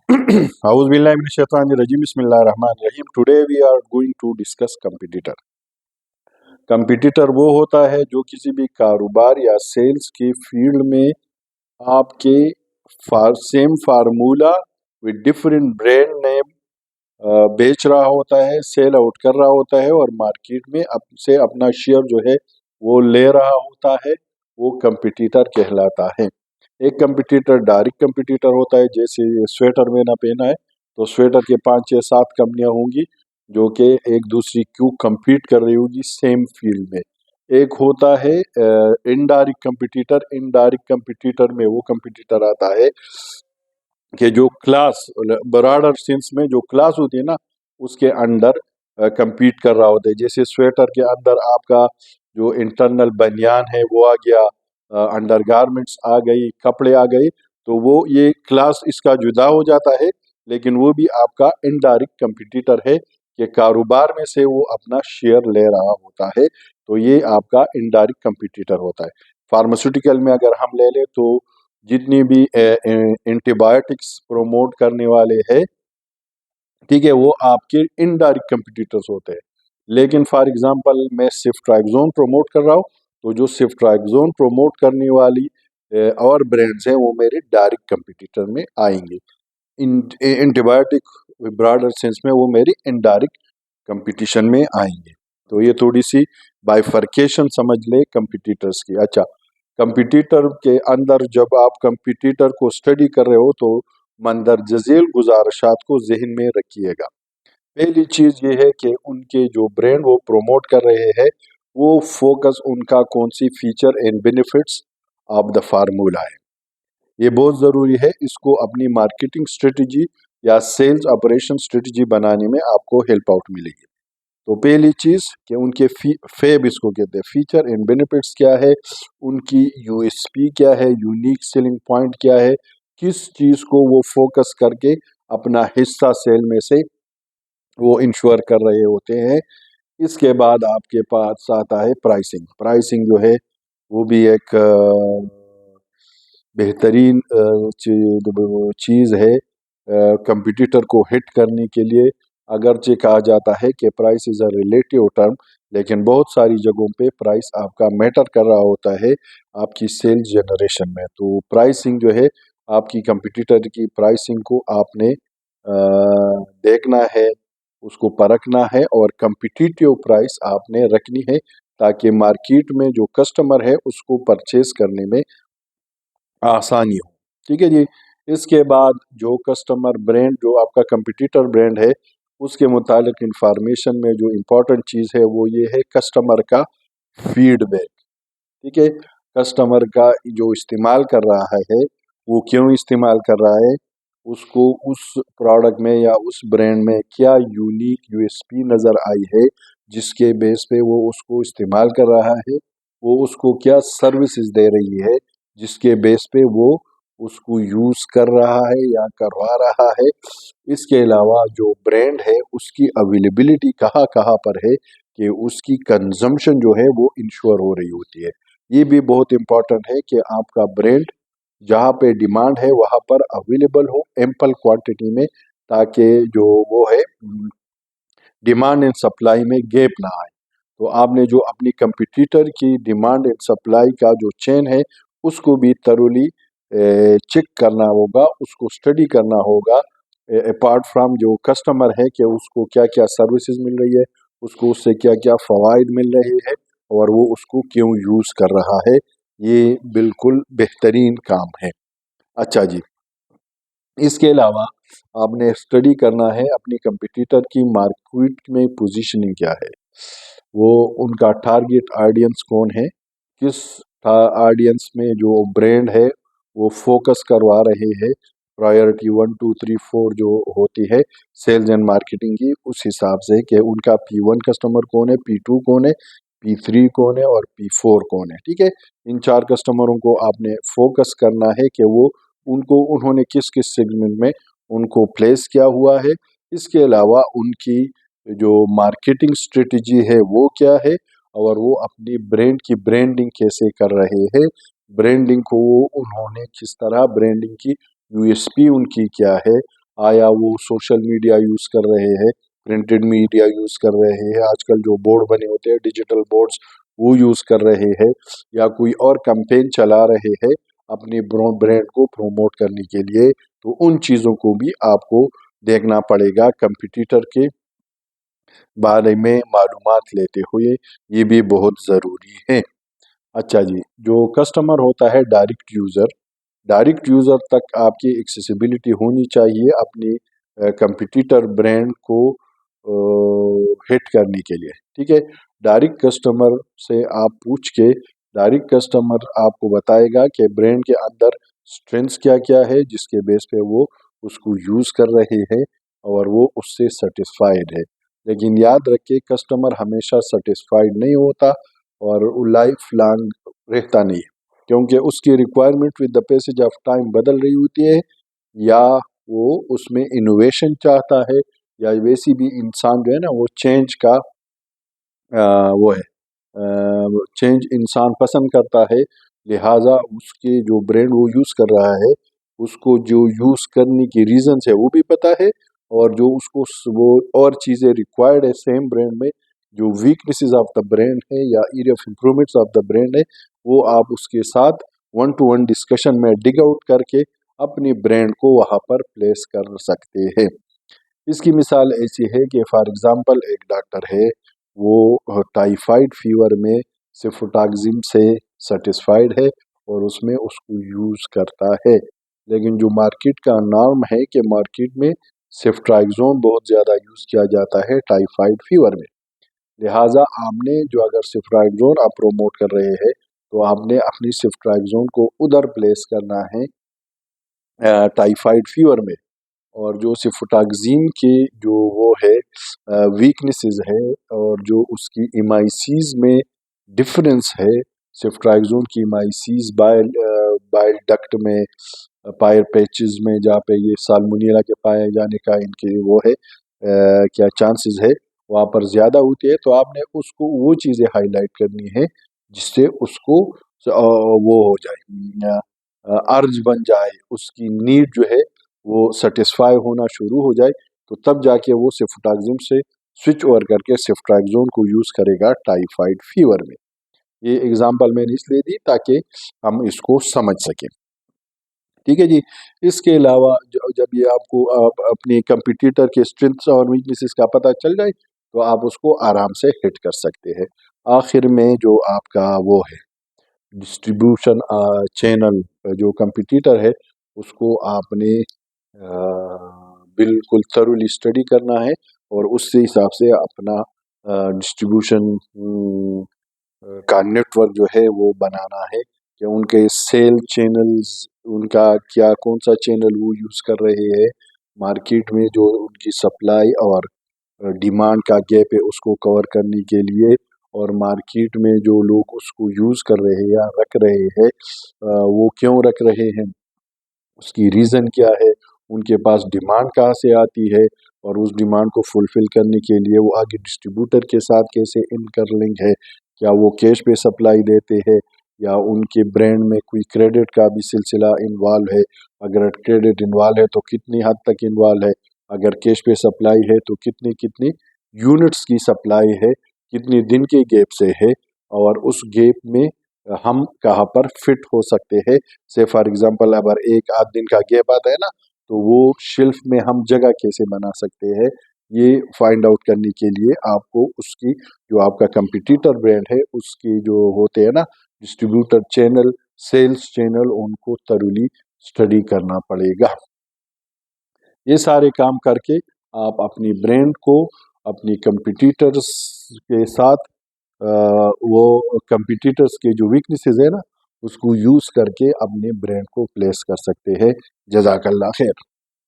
A'udhu billahi minash shaitanir rajim. Bismillahir rahmanir rahim. Today we are going to discuss competitor. Competitor वो होता है जो किसी भी कारोबार या सेल्स के फील्ड में आपके same formula with different brand name बेच रहा होता है, सेल आउट कर रहा होता है और मार्केट में से अपना शेयर जो है वो ले रहा होता है, वो कंपिटिटर कहलाता है। एक कंपिटिटर डायरेक्ट कंपिटिटर होता है, जैसे स्वेटर मैंने पहना है तो स्वेटर के 5 6 7 कंपनियां होंगी जो कि एक दूसरी क्यों compete कर रही होगी सेम फील्ड में। एक होता है इनडायरेक्ट कंपिटिटर। इनडायरेक्ट कंपिटिटर में वो कंपिटिटर आता है कि जो क्लास ब्रॉडर सेंस में जो क्लास होती है ना, उसके अंडर compete कर रहा होता है। जैसे स्वेटर के अंदर आपका जो इंटरनल बनियान है वो आ गया, अंडर गारमेंट्स आ गई, कपड़े आ गए, तो वो ये क्लास इसका जुदा हो जाता है, लेकिन वो भी आपका इनडायरेक्ट कंपिटिटर है कि कारोबार में से वो अपना शेयर ले रहा होता है, तो ये आपका इनडायरेक्ट कंपिटिटर होता है। फार्मास्यूटिकल में अगर हम ले लें तो जितनी भी एंटीबायोटिक्स प्रमोट करने वाले हैं, ठीक है, वो आपके इनडायरेक्ट कंपिटिटर्स होते हैं। लेकिन फॉर एग्जांपल मैं सिफ्ट्राइक्सोन प्रमोट कर रहा हूँ, तो जो सिफ्ट्राइक्सोन प्रमोट करने वाली और ब्रांड्स हैं वो मेरे डायरेक्ट कंपिटिटर में आएंगे। एंटीबायोटिक ब्रॉडर सेंस में वो मेरी इनडायरेक्ट कंपटीशन में आएंगे। तो ये थोड़ी सी बाइफर्केशन समझ ले कंपिटिटर्स की। अच्छा, कंपिटिटर के अंदर जब आप कंपिटिटर को स्टडी कर रहे हो तो मंदरज झेल गुजारिशात को जहन में रखिएगा। पहली चीज ये है कि उनके जो ब्रांड वो प्रमोट कर रहे हैं, वो फोकस उनका कौन सी feature and benefits of the formula है, ये बहुत ज़रूरी है। इसको अपनी मार्केटिंग स्ट्रेटजी या सेल्स ऑपरेशन स्ट्रेटजी बनाने में आपको हेल्प आउट मिलेगी। तो पहली चीज़ कि उनके फेब इसको कहते हैं, फीचर एंड बेनिफिट्स क्या है, उनकी यूएसपी क्या है, यूनिक सेलिंग पॉइंट क्या है, किस चीज़ को वो फोकस करके अपना हिस्सा सेल में से वो इंश्योर कर रहे होते हैं। इसके बाद आपके पास आता है प्राइसिंग। प्राइसिंग जो है वो भी एक बेहतरीन चीज़ है कंपटीटर को हिट करने के लिए। अगरचे कहा जाता है कि price is a relative term, लेकिन बहुत सारी जगहों पे प्राइस आपका मैटर कर रहा होता है आपकी सेल्स जनरेशन में। तो प्राइसिंग जो है, आपकी कंपटीटर की प्राइसिंग को आपने देखना है, उसको परखना है और कंपिटिटिव प्राइस आपने रखनी है ताकि मार्केट में जो कस्टमर है उसको परचेज करने में आसानी हो। ठीक है जी। इसके बाद जो कस्टमर ब्रांड जो आपका कंपटीटर ब्रांड है, उसके मुतालिक इंफॉर्मेशन में जो इम्पोर्टेंट चीज़ है वो ये है कस्टमर का फीडबैक। ठीक है, कस्टमर का जो इस्तेमाल कर रहा है वो क्यों इस्तेमाल कर रहा है, उसको उस प्रोडक्ट में या उस ब्रांड में क्या यूनिक यूएसपी नज़र आई है जिसके बेस पे वो उसको इस्तेमाल कर रहा है, वो उसको क्या सर्विसेज दे रही है जिसके बेस पे वो उसको यूज़ कर रहा है या करवा रहा है। इसके अलावा जो ब्रांड है उसकी अवेलेबिलिटी कहाँ कहाँ पर है कि उसकी कंजम्पशन जो है वो इंश्योर हो रही होती है। ये भी बहुत इम्पोर्टेंट है कि आपका ब्रांड जहाँ पे डिमांड है वहाँ पर अवेलेबल हो एम्पल क्वांटिटी में, ताकि जो वो है डिमांड एंड सप्लाई में गैप ना आए। तो आपने जो अपनी कंपटीटर की डिमांड एंड सप्लाई का जो चेन है उसको भी तरोली चेक करना होगा, उसको स्टडी करना होगा। अपार्ट फ्रॉम जो कस्टमर है कि उसको क्या क्या सर्विसेज मिल रही है, उसको उससे क्या क्या फ़वाइद मिल रहे हैं और वो उसको क्यों यूज़ कर रहा है, ये बिल्कुल बेहतरीन काम है। अच्छा जी, इसके अलावा आपने स्टडी करना है अपनी कंपटीटर की मार्केट में पोजीशनिंग क्या है, वो उनका टारगेट ऑडियंस कौन है, किस ऑडियंस में जो ब्रांड है वो फोकस करवा रहे हैं। प्रायोरिटी 1 2 3 4 जो होती है सेल्स एंड मार्केटिंग की, उस हिसाब से कि उनका P1 कस्टमर कौन है, P2 कौन है, P3 कौन है और P4 कौन है। ठीक है, इन 4 कस्टमरों को आपने फोकस करना है कि वो उनको उन्होंने किस किस सेगमेंट में उनको प्लेस किया हुआ है। इसके अलावा उनकी जो मार्केटिंग स्ट्रेटजी है वो क्या है और वो अपनी ब्रांड की ब्रांडिंग कैसे कर रहे हैं, ब्रांडिंग को वो उन्होंने किस तरह ब्रांडिंग की यूएसपी उनकी क्या है, आया वो सोशल मीडिया यूज़ कर रहे हैं, प्रिंटेड मीडिया यूज़ कर रहे हैं, आजकल जो बोर्ड बने होते हैं डिजिटल बोर्ड्स वो यूज़ कर रहे हैं, या कोई और कैंपेन चला रहे हैं अपने ब्रांड को प्रमोट करने के लिए, तो उन चीज़ों को भी आपको देखना पड़ेगा कंपटीटर के बारे में मालूमात लेते हुए, ये भी बहुत ज़रूरी है। अच्छा जी, जो कस्टमर होता है डायरेक्ट यूज़र तक आपकी एक्सेसिबिलिटी होनी चाहिए अपनी कंपटीटर ब्रांड को हिट करने के लिए, ठीक है। डायरेक्ट कस्टमर से आप पूछ के, डायरेक्ट कस्टमर आपको बताएगा कि ब्रांड के अंदर स्ट्रेंथ्स क्या क्या है जिसके बेस पे वो उसको यूज़ कर रहे हैं और वो उससे सेटिस्फाइड है। लेकिन याद रखिए कस्टमर हमेशा सेटिस्फाइड नहीं होता और लाइफ लॉन्ग रहता नहीं है, क्योंकि उसकी requirement with the passage of time बदल रही होती है, या वो उसमें इनोवेशन चाहता है, या वैसी भी इंसान जो है ना वो चेंज का वो है, चेंज इंसान पसंद करता है। लिहाजा उसके जो ब्रांड वो यूज़ कर रहा है उसको जो यूज़ करने की रीजंस है वो भी पता है, और जो उसको वो और चीज़ें रिक्वायर्ड है सेम ब्रांड में, जो वीकनेसेस ऑफ द ब्रांड है या area of improvements of the brand है, वो आप उसके साथ वन टू वन डिस्कशन में डिग आउट करके अपनी ब्रांड को वहाँ पर प्लेस कर सकते हैं। इसकी मिसाल ऐसी है कि फॉर एग्जांपल एक डॉक्टर है, वो टाइफाइड फीवर में सिफ्टैक्सिम से सेटिस्फाइड है और उसमें उसको यूज़ करता है, लेकिन जो मार्केट का नॉर्म है कि मार्केट में सिफ्ट्राइक्सोन बहुत ज़्यादा यूज़ किया जाता है टाइफाइड फीवर में। लिहाजा आपने जो अगर सिफ्ट्राइक्सोन आप प्रोमोट कर रहे हैं तो आपने अपनी सिफ्ट्राइक्सोन को उधर प्लेस करना है टाइफाइड फीवर में। और जो सिफ्टैक्सिम की जो वो है वीकनेसेस है, और जो उसकी इमाइसीज में डिफरेंस है, सिफ्ट्राइक्सोन की इमाइसीज बाइल डक्ट में, पायर पैचेस में जहाँ पे ये साल्मोनेला के पाए जाने का इनके वो है क्या चांसेस है वहाँ पर ज़्यादा होती है, तो आपने उसको वो चीज़ें हाईलाइट करनी है जिससे उसको वो हो जाए, अर्ज बन जाए, उसकी नीड जो है वो सेटिस्फाई होना शुरू हो जाए, तो तब जाके वो सिफ्टैक्सिम से स्विच ओवर करके सिफ्ट्राइक्सोन को यूज़ करेगा टाइफाइड फीवर में। ये एग्जांपल मैंने इसलिए दी ताकि हम इसको समझ सकें, ठीक है जी। इसके अलावा जब ये आपको अपने कंपटीटर के स्ट्रेंथ्स और वीकनेसेस का पता चल जाए तो आप उसको आराम से हिट कर सकते हैं। आखिर में जो आपका वो है डिस्ट्रीब्यूशन चैनल, जो कंपटीटर है उसको आपने बिल्कुल थरोली स्टडी करना है और उससे हिसाब से अपना डिस्ट्रीब्यूशन का नेटवर्क जो है वो बनाना है कि उनके सेल चैनल्स, उनका क्या कौन सा चैनल वो यूज़ कर रहे हैं मार्केट में, जो उनकी सप्लाई और डिमांड का गैप है उसको कवर करने के लिए, और मार्केट में जो लोग उसको यूज़ कर रहे हैं या रख रहे हैं वो क्यों रख रहे हैं, उसकी रीज़न क्या है, उनके पास डिमांड कहाँ से आती है, और उस डिमांड को फुलफ़िल करने के लिए वो आगे डिस्ट्रीब्यूटर के साथ कैसे इंटरलिंक है, क्या वो कैश पे सप्लाई देते हैं या उनके ब्रांड में कोई क्रेडिट का भी सिलसिला इन्वॉल्व है, अगर क्रेडिट इन्वॉल्व है तो कितनी हद तक इन्वॉल्व है, अगर कैश पे सप्लाई है तो कितनी कितनी यूनिट्स की सप्लाई है, कितने दिन के गैप से है, और उस गैप में हम कहाँ पर फिट हो सकते हैं। से फॉर एग्जांपल अगर एक आध दिन का गैप आता है ना, तो वो शेल्फ में हम जगह कैसे बना सकते हैं, ये फाइंड आउट करने के लिए आपको उसकी जो आपका कंपटीटर ब्रांड है उसकी जो होते हैं ना डिस्ट्रीब्यूटर चैनल, सेल्स चैनल, उनको थरोली स्टडी करना पड़ेगा। ये सारे काम करके आप अपनी ब्रांड को अपनी कंपटीटर्स के साथ वो कंपटीटर्स के जो वीकनेसेस है ना उसको यूज़ करके अपने ब्रांड को प्लेस कर सकते हैं। जज़ाकल्लाह खैर।